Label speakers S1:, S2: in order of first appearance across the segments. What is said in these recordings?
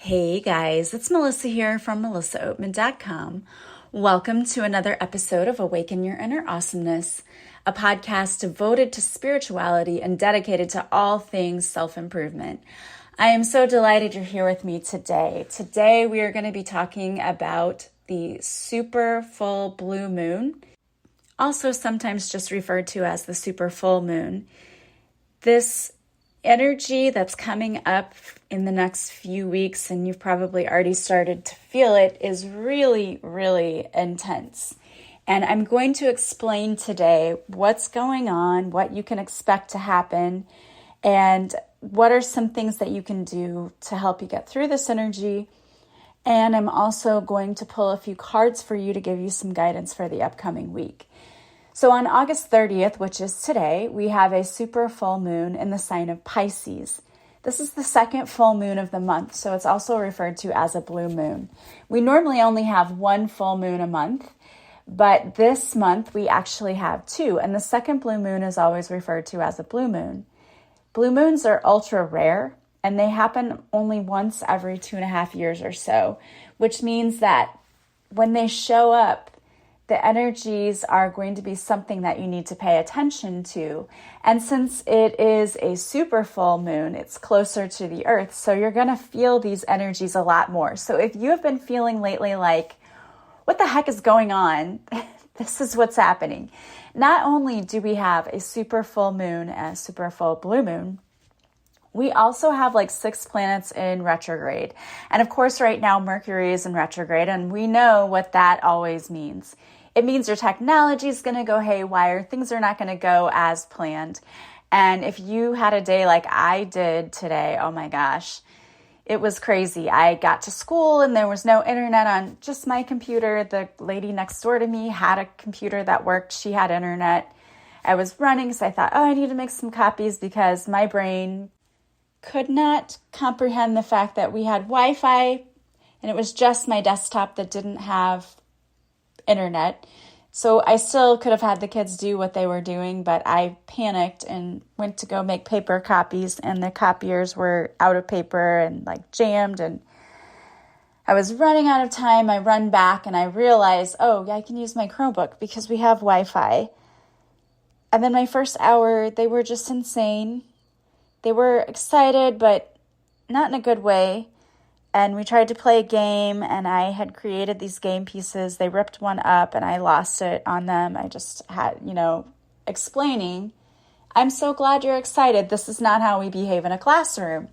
S1: Hey guys, it's Melissa here from melissaoatman.com. Welcome to another episode of Awaken Your Inner Awesomeness, a podcast devoted to spirituality and dedicated to all things self-improvement. I am so delighted you're here with me today. Today we are going to be talking about the super full blue moon, also sometimes just referred to as the super full moon. This energy that's coming up in the next few weeks, and you've probably already started to feel it, is really, really intense. And I'm going to explain today what's going on, what you can expect to happen, and what are some things that you can do to help you get through this energy. And I'm also going to pull a few cards for you to give you some guidance for the upcoming week. So on August 30th, which is today, we have a super full moon in the sign of Pisces. This is the second full moon of the month, so it's also referred to as a blue moon. We normally only have one full moon a month, but this month we actually have two, and the second blue moon is always referred to as a blue moon. Blue moons are ultra rare, and they happen only once every 2.5 years or so, which means that when they show up, the energies are going to be something that you need to pay attention to. And since it is a super full moon, it's closer to the earth, so you're going to feel these energies a lot more. So if you have been feeling lately like, what the heck is going on? This is what's happening. Not only do we have a super full moon and a super full blue moon, we also have like 6 planets in retrograde. And of course, right now, Mercury is in retrograde, and we know what that always means. It means your technology is going to go haywire. Things are not going to go as planned. And if you had a day like I did today, oh my gosh, it was crazy. I got to school and there was no internet on just my computer. The lady next door to me had a computer that worked. She had internet. I was running, so I thought, I need to make some copies because my brain could not comprehend the fact that we had Wi-Fi and it was just my desktop that didn't have internet. So I still could have had the kids do what they were doing, but I panicked and went to go make paper copies, and the copiers were out of paper and like jammed, and I was running out of time. I run back and I realized, I can use my Chromebook because we have Wi-Fi. And then my first hour, they were just insane. They were excited, but not in a good way. And we tried to play a game, and I had created these game pieces. They ripped one up, and I lost it on them. I just had, explaining, I'm so glad you're excited. This is not how we behave in a classroom.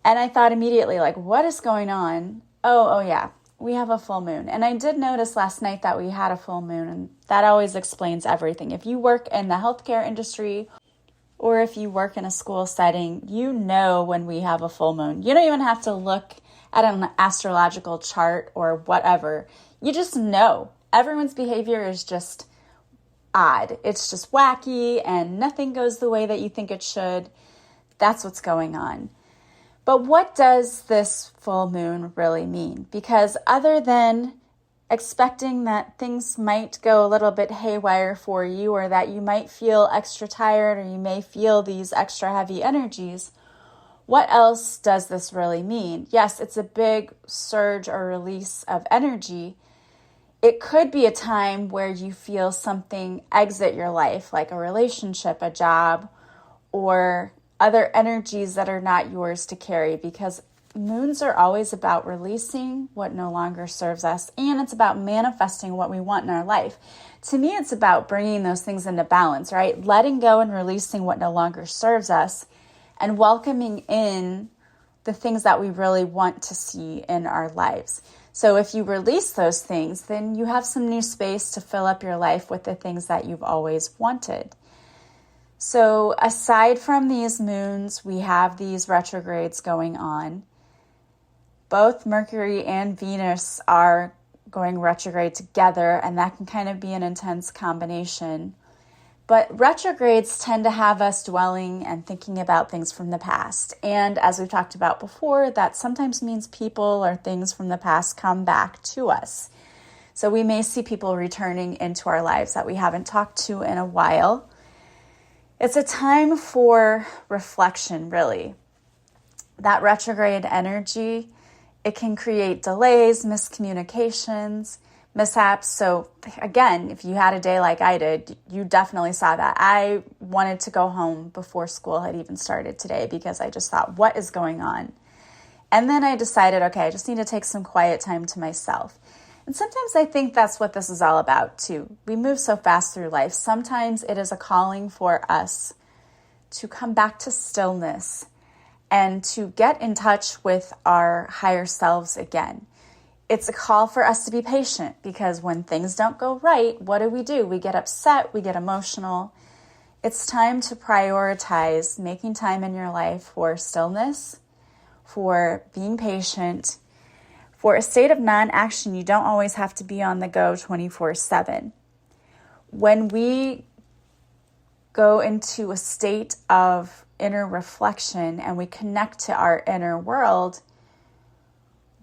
S1: And I thought immediately, like, what is going on? Oh yeah, we have a full moon. And I did notice last night that we had a full moon, and that always explains everything. If you work in the healthcare industry, or if you work in a school setting, you know when we have a full moon. You don't even have to look at an astrological chart or whatever. You just know. Everyone's behavior is just odd. It's just wacky and nothing goes the way that you think it should. That's what's going on. But what does this full moon really mean? Because other than expecting that things might go a little bit haywire for you, or that you might feel extra tired, or you may feel these extra heavy energies, what else does this really mean? Yes, it's a big surge or release of energy. It could be a time where you feel something exit your life, like a relationship, a job, or other energies that are not yours to carry, because moons are always about releasing what no longer serves us, and it's about manifesting what we want in our life. To me, it's about bringing those things into balance, right? Letting go and releasing what no longer serves us, and welcoming in the things that we really want to see in our lives. So if you release those things, then you have some new space to fill up your life with the things that you've always wanted. So aside from these moons, we have these retrogrades going on. Both Mercury and Venus are going retrograde together, and that can kind of be an intense combination. But retrogrades tend to have us dwelling and thinking about things from the past. And as we've talked about before, that sometimes means people or things from the past come back to us. So we may see people returning into our lives that we haven't talked to in a while. It's a time for reflection, really. That retrograde energy It can create delays, miscommunications, mishaps. So again, if you had a day like I did, you definitely saw that. I wanted to go home before school had even started today because I just thought, what is going on? And then I decided, okay, I just need to take some quiet time to myself. And sometimes I think that's what this is all about too. We move so fast through life. Sometimes it is a calling for us to come back to stillness and to get in touch with our higher selves again. It's a call for us to be patient because when things don't go right, what do? We get upset, we get emotional. It's time to prioritize making time in your life for stillness, for being patient, for a state of non-action. You don't always have to be on the go 24/7. When we go into a state of inner reflection and we connect to our inner world,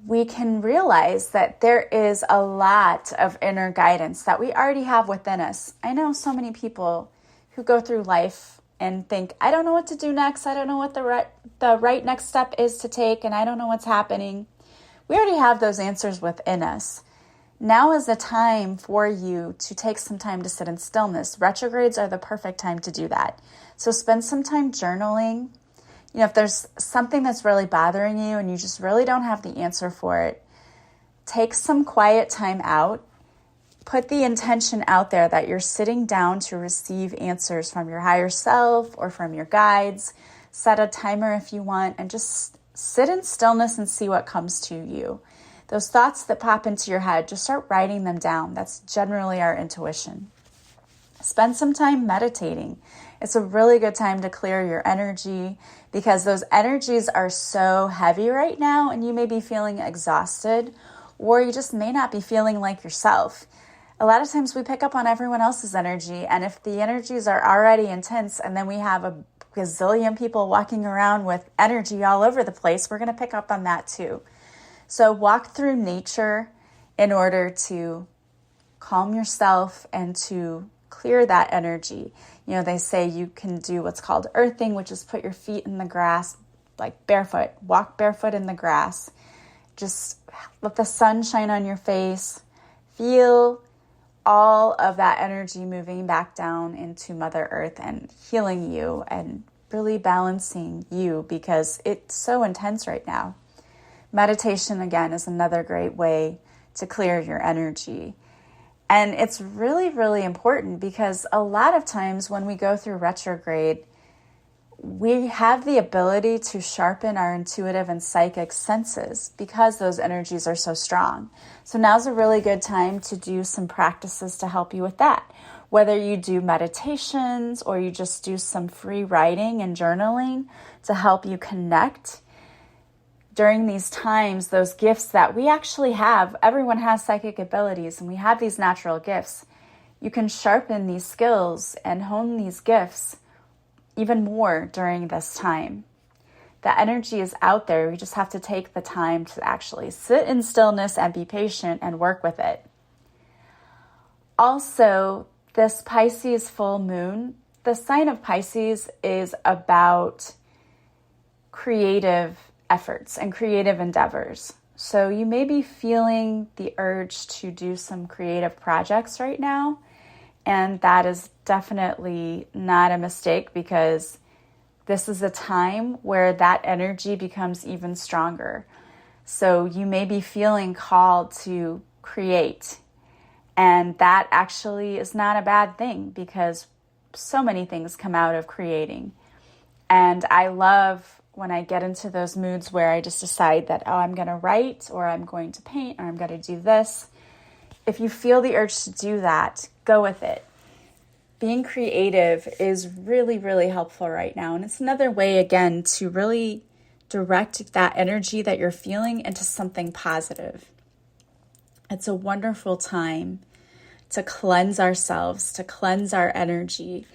S1: we can realize that there is a lot of inner guidance that we already have within us. I know so many people who go through life and think, I don't know what to do next. I don't know what the right next step is to take, and I don't know what's happening. We already have those answers within us. Now is the time for you to take some time to sit in stillness. Retrogrades are the perfect time to do that. So spend some time journaling. If there's something that's really bothering you and you just really don't have the answer for it, take some quiet time out. Put the intention out there that you're sitting down to receive answers from your higher self or from your guides. Set a timer if you want and just sit in stillness and see what comes to you. Those thoughts that pop into your head, just start writing them down. That's generally our intuition. Spend some time meditating. It's a really good time to clear your energy because those energies are so heavy right now and you may be feeling exhausted or you just may not be feeling like yourself. A lot of times we pick up on everyone else's energy, and if the energies are already intense and then we have a gazillion people walking around with energy all over the place, we're going to pick up on that too. So walk through nature in order to calm yourself and to clear that energy. They say you can do what's called earthing, which is put your feet in the grass, like barefoot. Walk barefoot in the grass. Just let the sun shine on your face. Feel all of that energy moving back down into Mother Earth and healing you and really balancing you because it's so intense right now. Meditation, again, is another great way to clear your energy. And it's really, really important because a lot of times when we go through retrograde, we have the ability to sharpen our intuitive and psychic senses because those energies are so strong. So now's a really good time to do some practices to help you with that. Whether you do meditations or you just do some free writing and journaling to help you connect during these times, those gifts that we actually have. Everyone has psychic abilities and we have these natural gifts. You can sharpen these skills and hone these gifts even more during this time. The energy is out there. We just have to take the time to actually sit in stillness and be patient and work with it. Also, this Pisces full moon, the sign of Pisces is about creative efforts and creative endeavors. So you may be feeling the urge to do some creative projects right now. And that is definitely not a mistake because this is a time where that energy becomes even stronger. So you may be feeling called to create. And that actually is not a bad thing because so many things come out of creating. And I love when I get into those moods where I just decide that, I'm going to write or I'm going to paint or I'm going to do this. If you feel the urge to do that, go with it. Being creative is really, really helpful right now. And it's another way, again, to really direct that energy that you're feeling into something positive. It's a wonderful time to cleanse ourselves, to cleanse our energy.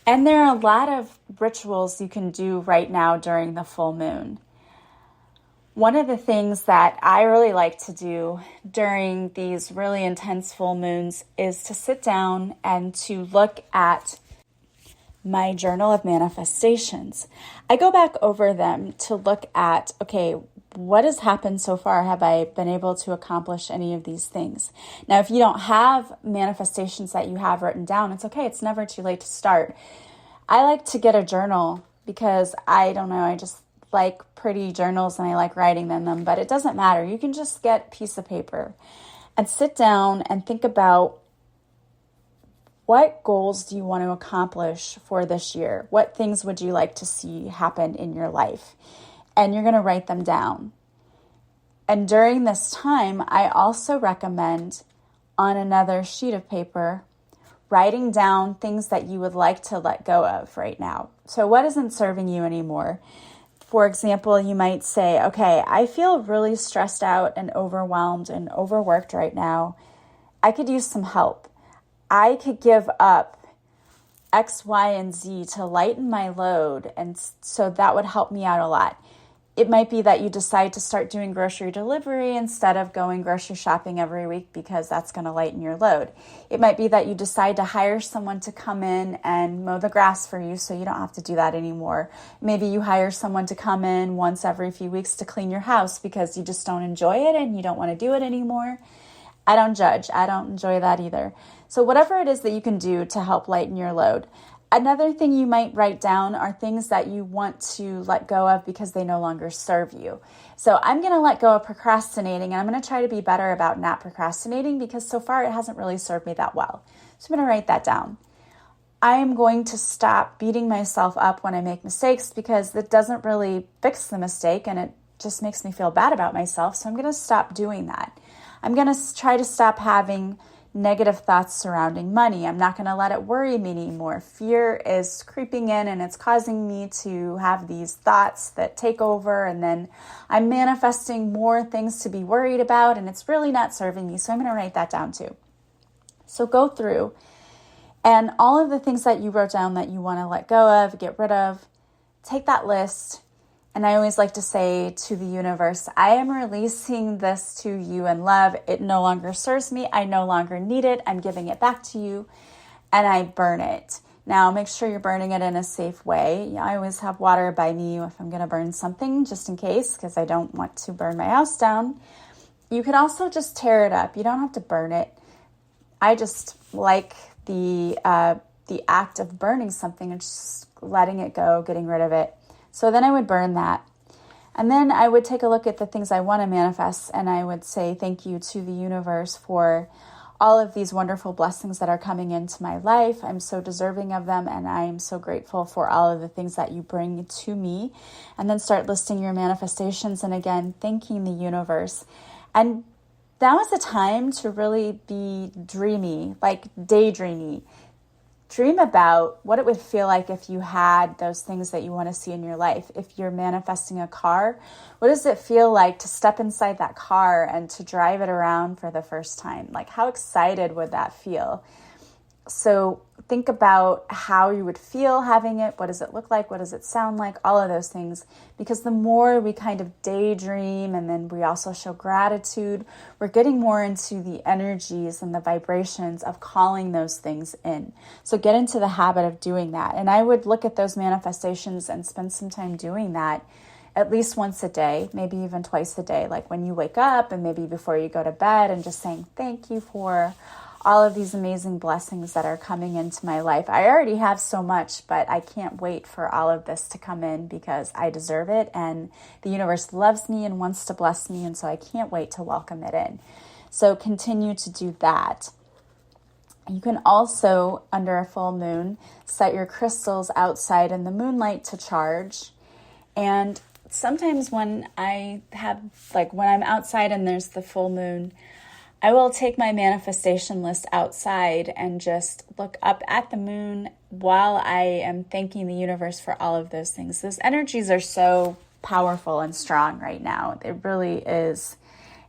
S1: And there are a lot of rituals you can do right now during the full moon. One of the things that I really like to do during these really intense full moons is to sit down and to look at my journal of manifestations. I go back over them to look at, okay, what has happened so far? Have I been able to accomplish any of these things? Now, if you don't have manifestations that you have written down, it's okay. It's never too late to start. I like to get a journal because I don't know, I just like pretty journals and I like writing in them, but it doesn't matter. You can just get a piece of paper and sit down and think about what goals do you want to accomplish for this year? What things would you like to see happen in your life? And you're going to write them down. And during this time, I also recommend on another sheet of paper, writing down things that you would like to let go of right now. So what isn't serving you anymore? For example, you might say, okay, I feel really stressed out and overwhelmed and overworked right now. I could use some help. I could give up X, Y, and Z to lighten my load. And so that would help me out a lot. It might be that you decide to start doing grocery delivery instead of going grocery shopping every week because that's going to lighten your load. It might be that you decide to hire someone to come in and mow the grass for you so you don't have to do that anymore. Maybe you hire someone to come in once every few weeks to clean your house because you just don't enjoy it and you don't want to do it anymore. I don't judge. I don't enjoy that either. So whatever it is that you can do to help lighten your load. Another thing you might write down are things that you want to let go of because they no longer serve you. So I'm going to let go of procrastinating, and I'm going to try to be better about not procrastinating because so far it hasn't really served me that well. So I'm going to write that down. I am going to stop beating myself up when I make mistakes because it doesn't really fix the mistake and it just makes me feel bad about myself. So I'm going to stop doing that. I'm going to try to stop having negative thoughts surrounding money. I'm not going to let it worry me anymore. Fear is creeping in and it's causing me to have these thoughts that take over, and then I'm manifesting more things to be worried about and it's really not serving me. So I'm going to write that down too. So go through and all of the things that you wrote down that you want to let go of, get rid of, take that list. And I always like to say to the universe, I am releasing this to you in love. It no longer serves me. I no longer need it. I'm giving it back to you. And I burn it. Now, make sure you're burning it in a safe way. I always have water by me if I'm going to burn something, just in case, because I don't want to burn my house down. You could also just tear it up. You don't have to burn it. I just like the act of burning something and just letting it go, getting rid of it. So then I would burn that. And then I would take a look at the things I want to manifest, and I would say thank you to the universe for all of these wonderful blessings that are coming into my life. I'm so deserving of them, and I am so grateful for all of the things that you bring to me. And then start listing your manifestations, and again, thanking the universe. And that was the time to really be dreamy, like daydreamy. Dream about what it would feel like if you had those things that you want to see in your life. If you're manifesting a car, what does it feel like to step inside that car and to drive it around for the first time? Like, how excited would that feel? So think about how you would feel having it. What does it look like? What does it sound like? All of those things. Because the more we kind of daydream and then we also show gratitude, we're getting more into the energies and the vibrations of calling those things in. So get into the habit of doing that. And I would look at those manifestations and spend some time doing that at least once a day, maybe even twice a day, like when you wake up and maybe before you go to bed, and just saying thank you for all of these amazing blessings that are coming into my life. I already have so much, but I can't wait for all of this to come in because I deserve it, and the universe loves me and wants to bless me, and so I can't wait to welcome it in. So continue to do that. You can also, under a full moon, set your crystals outside in the moonlight to charge. And sometimes when I'm outside and there's the full moon, I will take my manifestation list outside and just look up at the moon while I am thanking the universe for all of those things. Those energies are so powerful and strong right now. It really is.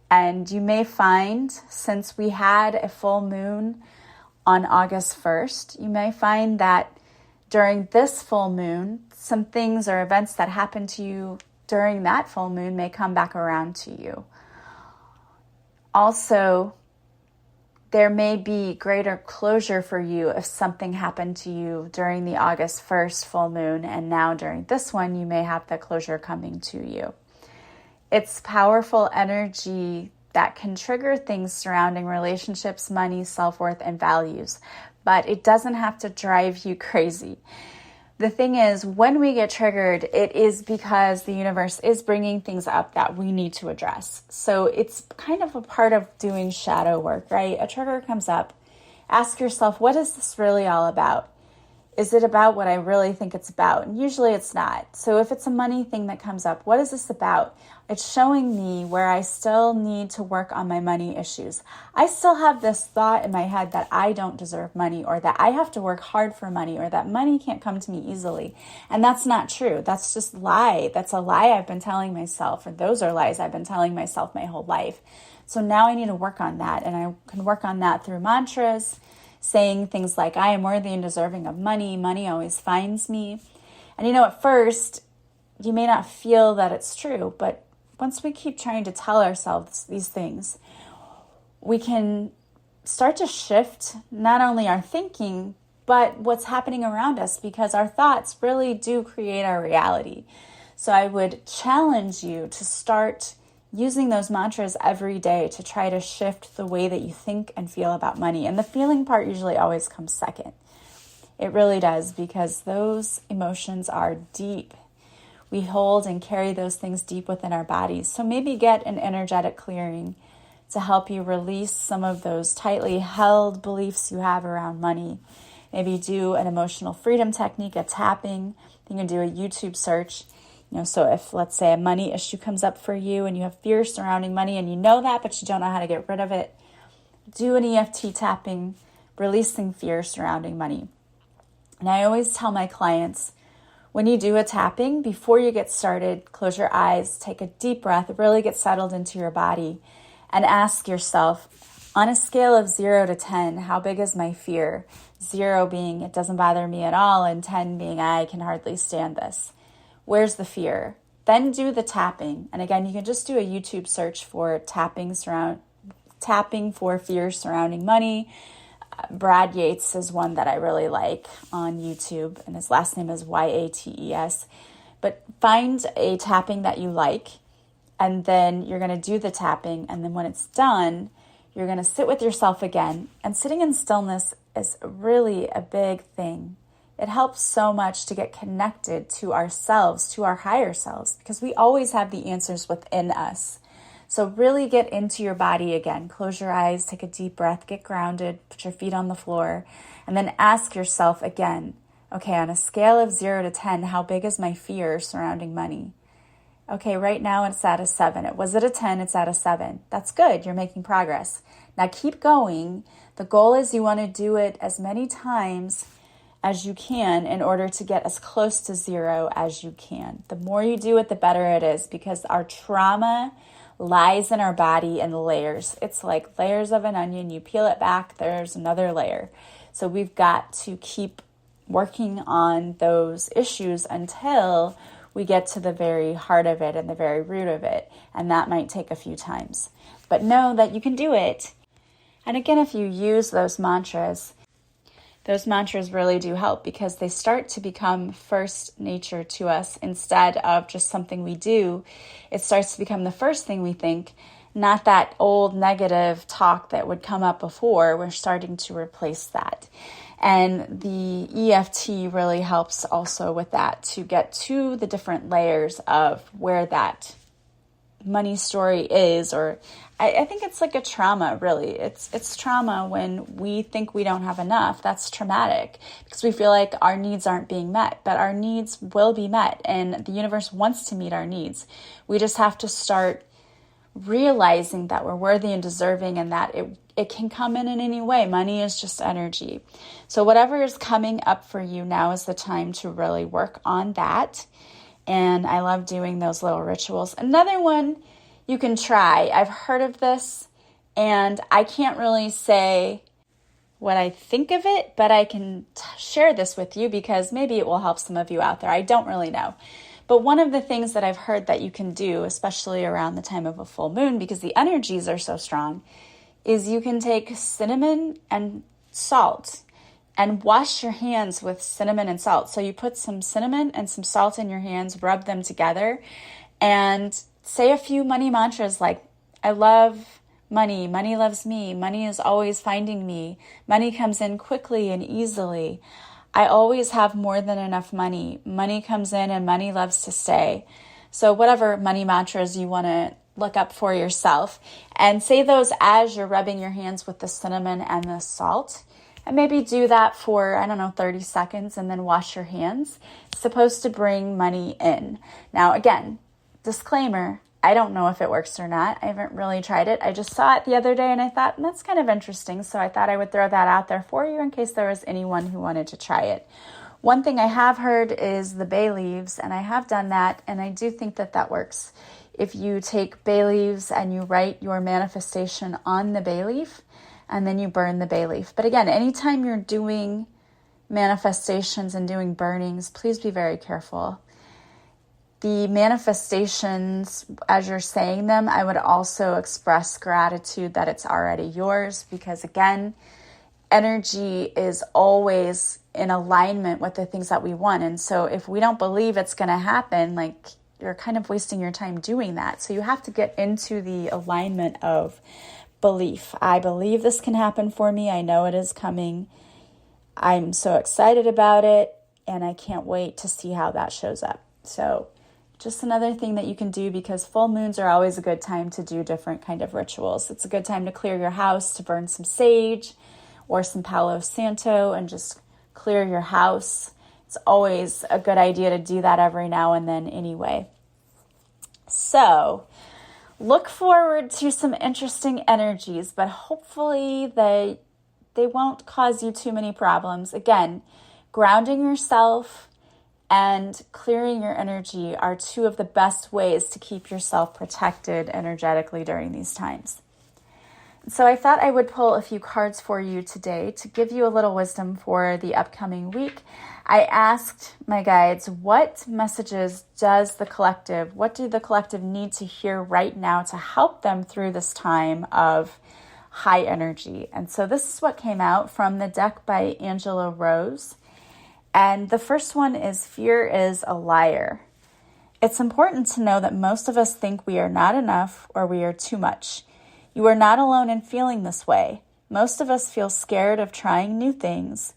S1: And you may find, since we had a full moon on August 1st, you may find that during this full moon, some things or events that happened to you during that full moon may come back around to you. Also, there may be greater closure for you if something happened to you during the August 1st full moon, and now during this one, you may have the closure coming to you. It's powerful energy that can trigger things surrounding relationships, money, self-worth, and values. But it doesn't have to drive you crazy. The thing is, when we get triggered, it is because the universe is bringing things up that we need to address. So it's kind of a part of doing shadow work, right? A trigger comes up. Ask yourself, what is this really all about? Is it about what I really think it's about? And usually it's not. So if it's a money thing that comes up, what is this about? It's showing me where I still need to work on my money issues. I still have this thought in my head that I don't deserve money, or that I have to work hard for money, or that money can't come to me easily. And that's not true. That's just lie. That's a lie I've been telling myself, or those are lies I've been telling myself my whole life. So now I need to work on that. And I can work on that through mantras, saying things like, I am worthy and deserving of money. Money always finds me. And at first, you may not feel that it's true, but once we keep trying to tell ourselves these things, we can start to shift not only our thinking, but what's happening around us, because our thoughts really do create our reality. So I would challenge you to start using those mantras every day to try to shift the way that you think and feel about money. And the feeling part usually always comes second. It really does, because those emotions are deep. We hold and carry those things deep within our bodies. So maybe get an energetic clearing to help you release some of those tightly held beliefs you have around money. Maybe do an emotional freedom technique, a tapping. You can do a YouTube search. So if, let's say, a money issue comes up for you and you have fear surrounding money and you know that, but you don't know how to get rid of it, do an EFT tapping, releasing fear surrounding money. And I always tell my clients, when you do a tapping, before you get started, close your eyes, take a deep breath, really get settled into your body, and ask yourself, on a scale of 0 to 10, how big is my fear? 0 being it doesn't bother me at all, and 10 being I can hardly stand this. Where's the fear? Then do the tapping. And again, you can just do a YouTube search for tapping for fear surrounding money. Brad Yates is one that I really like on YouTube, and his last name is Yates. But find a tapping that you like, and then you're going to do the tapping, and then when it's done, you're going to sit with yourself again. And sitting in stillness is really a big thing. It helps so much to get connected to ourselves, to our higher selves, because we always have the answers within us. So really get into your body again. Close your eyes, take a deep breath, get grounded, put your feet on the floor, and then ask yourself again, okay, on a scale of 0 to 10, how big is my fear surrounding money? Okay, right now it's at a 7. It was at a 10, it's at a 7. That's good, you're making progress. Now keep going. The goal is you want to do it as many times as you can in order to get as close to 0 as you can. The more you do it, the better it is, because our trauma lies in our body in layers. It's like layers of an onion. You peel it back, there's another layer. So we've got to keep working on those issues until we get to the very heart of it and the very root of it. And that might take a few times. But know that you can do it. And again, if you use those mantras really do help, because they start to become first nature to us instead of just something we do. It starts to become the first thing we think, not that old negative talk that would come up before. We're starting to replace that. And the EFT really helps also with that, to get to the different layers of where that money story is, or I think it's like a trauma, really. It's trauma when we think we don't have enough. That's traumatic, because we feel like our needs aren't being met, but our needs will be met, and the universe wants to meet our needs. We just have to start realizing that we're worthy and deserving, and that it can come in any way. Money is just energy. So whatever is coming up for you, now is the time to really work on that. And I love doing those little rituals. Another one you can try, I've heard of this, and I can't really say what I think of it, but I can share this with you because maybe it will help some of you out there. I don't really know. But one of the things that I've heard that you can do, especially around the time of a full moon, because the energies are so strong, is you can take cinnamon and salt and wash your hands with cinnamon and salt. So you put some cinnamon and some salt in your hands, rub them together, and say a few money mantras like, I love money, money loves me, money is always finding me, money comes in quickly and easily, I always have more than enough money, money comes in and money loves to stay. So whatever money mantras you want to look up for yourself, and say those as you're rubbing your hands with the cinnamon and the salt. And maybe do that for, 30 seconds and then wash your hands. It's supposed to bring money in. Now, again, disclaimer, I don't know if it works or not. I haven't really tried it. I just saw it the other day and I thought, that's kind of interesting. So I thought I would throw that out there for you in case there was anyone who wanted to try it. One thing I have heard is the bay leaves, and I have done that, and I do think that that works. If you take bay leaves and you write your manifestation on the bay leaf, and then you burn the bay leaf. But again, anytime you're doing manifestations and doing burnings, please be very careful. The manifestations, as you're saying them, I would also express gratitude that it's already yours, because again, energy is always in alignment with the things that we want. And so if we don't believe it's going to happen, like, you're kind of wasting your time doing that. So you have to get into the alignment of belief. I believe this can happen for me. I know it is coming. I'm so excited about it, and I can't wait to see how that shows up. So just another thing that you can do, because full moons are always a good time to do different kind of rituals. It's a good time to clear your house, to burn some sage or some Palo Santo and just clear your house. It's always a good idea to do that every now and then anyway. So look forward to some interesting energies, but hopefully they won't cause you too many problems. Again, grounding yourself and clearing your energy are two of the best ways to keep yourself protected energetically during these times. So I thought I would pull a few cards for you today to give you a little wisdom for the upcoming week. I asked my guides, what messages what do the collective need to hear right now to help them through this time of high energy? And so this is what came out from the deck by Angela Rose. And the first one is, fear is a liar. It's important to know that most of us think we are not enough or we are too much. You are not alone in feeling this way. Most of us feel scared of trying new things,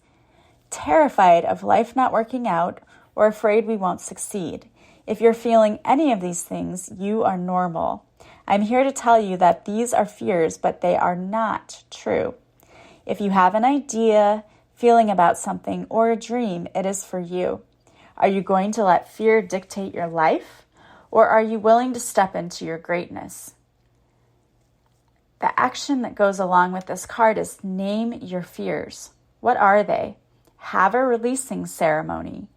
S1: terrified of life not working out, or afraid we won't succeed. If you're feeling any of these things, you are normal. I'm here to tell you that these are fears, but they are not true. If you have an idea, feeling about something, or a dream, it is for you. Are you going to let fear dictate your life, or are you willing to step into your greatness? The action that goes along with this card is name your fears. What are they? Have a releasing ceremony.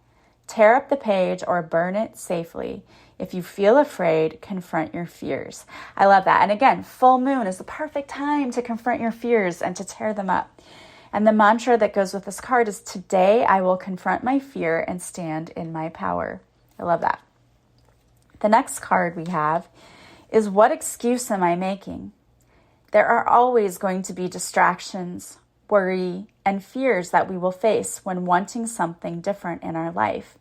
S1: Tear up the page or burn it safely. If you feel afraid, confront your fears. I love that. And again, full moon is the perfect time to confront your fears and to tear them up. And the mantra that goes with this card is, today I will confront my fear and stand in my power. I love that. The next card we have is, what excuse am I making? There are always going to be distractions, worry, and fears that we will face when wanting something different in our life.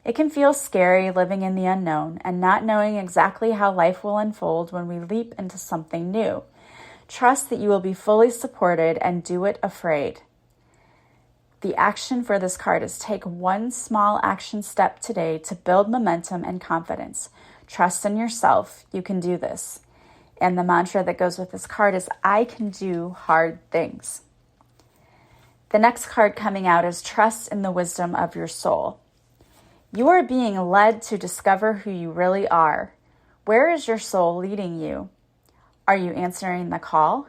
S1: It can feel scary living in the unknown and not knowing exactly how life will unfold when we leap into something new. Trust that you will be fully supported and do it afraid. The action for this card is, take one small action step today to build momentum and confidence. Trust in yourself. You can do this. And the mantra that goes with this card is, I can do hard things. The next card coming out is, trust in the wisdom of your soul. You are being led to discover who you really are. Where is your soul leading you? Are you answering the call?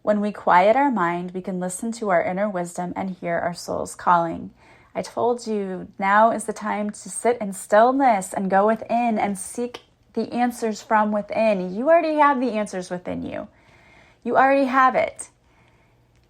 S1: When we quiet our mind, we can listen to our inner wisdom and hear our soul's calling. I told you, now is the time to sit in stillness and go within and seek the answers from within. You already have the answers within you. You already have it.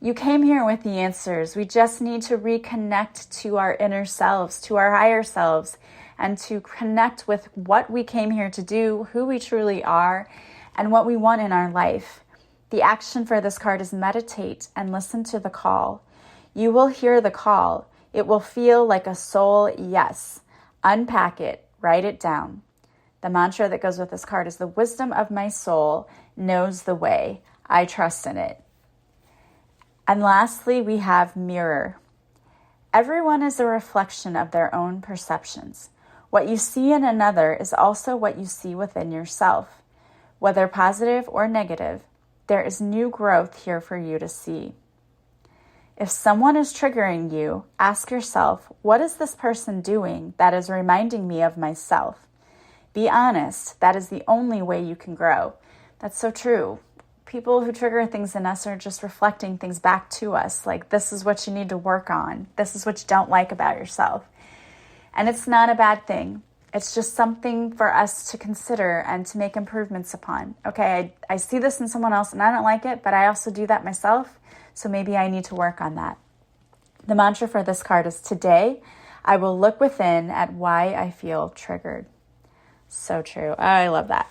S1: You came here with the answers. We just need to reconnect to our inner selves, to our higher selves, and to connect with what we came here to do, who we truly are, and what we want in our life. The action for this card is, meditate and listen to the call. You will hear the call. It will feel like a soul yes. Unpack it. Write it down. The The mantra that goes with this card is the wisdom of my soul knows the way. I trust in it. And lastly, we have mirror. Everyone is a reflection of their own perceptions. What you see in another is also what you see within yourself. Whether positive or negative, there is new growth here for you to see. If someone is triggering you, ask yourself, what is this person doing that is reminding me of myself? Be honest. That is the only way you can grow. That's so true. People who trigger things in us are just reflecting things back to us. Like, this is what you need to work on. This is what you don't like about yourself. And it's not a bad thing. It's just something for us to consider and to make improvements upon. Okay, I see this in someone else and I don't like it, but I also do that myself. So maybe I need to work on that. The mantra for this card is, today, I will look within at why I feel triggered. So true. Oh, I love that.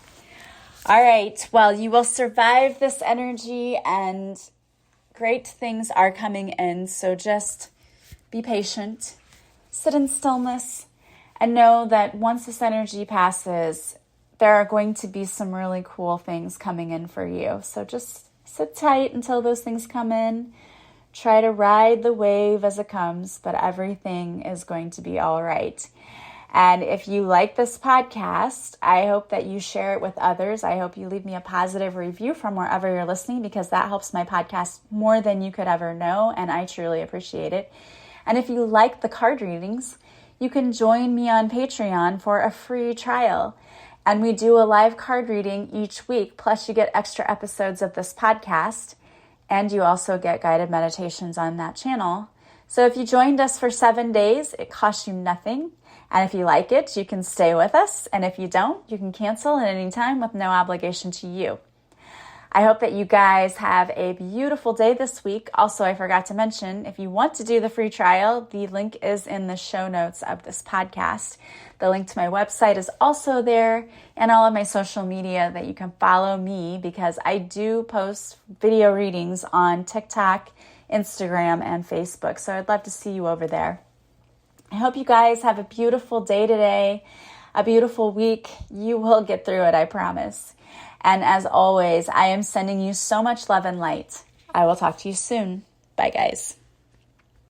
S1: All right. Well, you will survive this energy and great things are coming in. So just be patient, sit in stillness, and know that once this energy passes, there are going to be some really cool things coming in for you. So just sit tight until those things come in. Try to ride the wave as it comes, but everything is going to be all right. And if you like this podcast, I hope that you share it with others. I hope you leave me a positive review from wherever you're listening, because that helps my podcast more than you could ever know, and I truly appreciate it. And if you like the card readings, you can join me on Patreon for a free trial. And we do a live card reading each week, plus you get extra episodes of this podcast, and you also get guided meditations on that channel. So if you joined us for 7 days, it costs you nothing. And if you like it, you can stay with us. And if you don't, you can cancel at any time with no obligation to you. I hope that you guys have a beautiful day this week. Also, I forgot to mention, if you want to do the free trial, the link is in the show notes of this podcast. The link to my website is also there, and all of my social media that you can follow me, because I do post video readings on TikTok, Instagram, and Facebook. So I'd love to see you over there. I hope you guys have a beautiful day today, a beautiful week. You will get through it, I promise. And as always, I am sending you so much love and light. I will talk to you soon. Bye, guys.